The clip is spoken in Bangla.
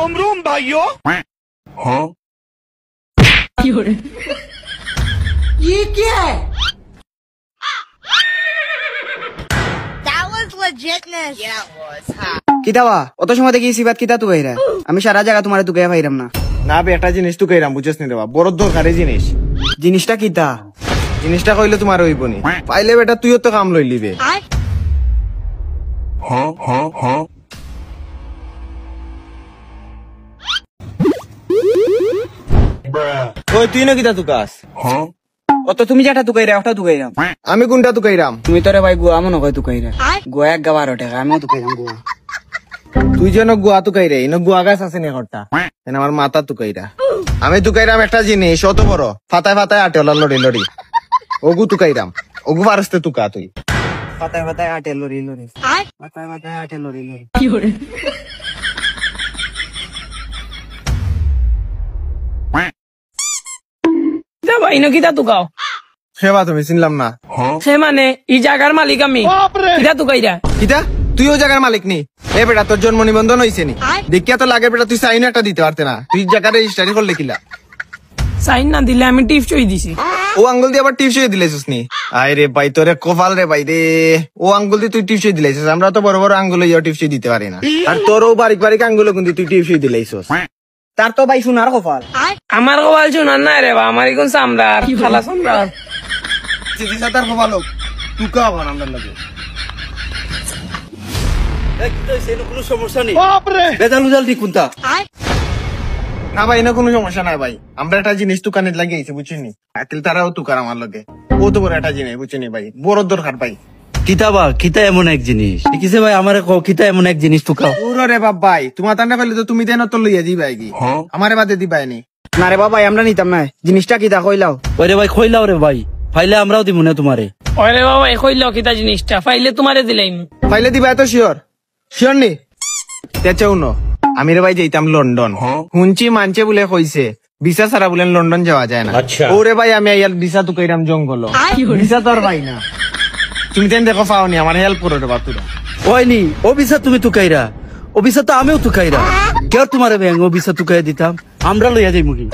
रोम रोम भाइयों। हाँ ये क्या है? কিতাবা অত সময় দেখি সিবাত কিতা তুই রে আমি সারা জায়গা তোমারে তুই পাইরাম না না বে একটা জিনিস তুই কইরাম বুঝছস নি দেবা বড় দরকারি জিনিস জিনিসটা কিতা জিনিসটা কইলে তোমার হইব নি পাইলে বেটা তুইও তো কাম লইলি বে हाँ हाँ हाँ ওই তুই না কিতা তুকাস हाँ অত তুমি যেটা তুই রে ওটা তুই রাম আমি কোনটা তুই কইরাম তুমি তোরে ভাই গুয়া মনে কই তুই রে গুয়া 11 টাকা আমিও তুই গুয়া তুই যেন গুয়া তু কইরে ইনো গুয়া গাছ আছে নি ঘরটা এন আমার মাথা তু কইরা আমি তু কইরাম একটা জিনিস অত বড় ফাতায় ফাতায় আটে লড়ি লড়ি ওগু তু কইরাম ওগু পারস্তে তুকা তুই পাতায় পাতায় আটে লরি লরি পাতায় পাতায় আটে লরি লরি ভাই ইনো কিতা তুকাও সেবা তুমি চিনলাম না সে মানে ই জায়গার মালিক আমি কিতা তুকাইরা কিতা তুই ও জায়গার মালিক নি এ বেটা তোর জন্ম নিবন্ধন হইছে নি দেখিয়া তো লাগে বেটা তুই সাইন একটা দিতে পারতে না তুই জায়গা রেজিস্ট্রি করলে কিলা সাইন না দিলে আমি টিপস চই দিছি ও আঙ্গুল দিয়ে আবার টিপস দিলেছিস নি আয় রে ভাই তোরে কপাল রে ভাই রে ও আঙ্গুল দিয়ে তুই টিপস দিলেছিস আমরা তো বড় বড় আঙ্গুল ইয়া টিপস দিতে পারি না আর তোরও বারিক বারিক আঙ্গুল কিন্তু তুই টিপস দিলেছিস তার তো ভাই সোনার কপাল আমার কপাল শোনার না রে বা আমার এখন সামরার খালা সামরার চিঠি সাতার কপাল হোক তুই কা আবার আমরা লাগে কোনো সমস্যা নেই বেজাল উজাল দি কোনটা না ভাই না কোনো সমস্যা নাই ভাই আমরা একটা জিনিস দোকানে লাগিয়েছি বুঝছিনি আতিল তারাও তুকার আমার লগে ও তো বড় একটা জিনিস বুঝছিনি ভাই বড় দরকার ভাই কিতাবা কিতা এমন এক জিনিস কিসে ভাই আমারে কও কিতা এমন এক জিনিস তুকাও ওরে রে বাপ ভাই তোমার তান্ডা পাইলে তো তুমি দেন তো লইয়া দিবাই কি আমারে বাদে দিবাই নি না রে বাবা আমরা নিতাম না জিনিসটা কিতা কইলাও ওরে ভাই কইলাও রে ভাই ফাইলে আমরাও দিব না তোমারে ওরে বাবা কইলো কিতা জিনিসটা ফাইলে তোমারে দিলাইম পাইলে দিবাই তো শিওর শিওর নি তেচাও ন আমি রে ভাই যাইতাম লন্ডন শুনছি মানছে বলে কইছে ভিসা ছাড়া বলে লন্ডন যাওয়া যায় না ওরে ভাই আমি আইয়াল ভিসা তো কইরাম জঙ্গল ভিসা তো আর ভাই না তুমি তেন দেখো পাওনি আমার হেল্প করো রে বাতুরা ওইনি অবিসা তুমি তুকাইরা অবিসা তো আমিও তুকাইরা কেউ তোমারে ব্যাং অবিসা তুকাই দিতাম আমরা লইয়া যাই মুগি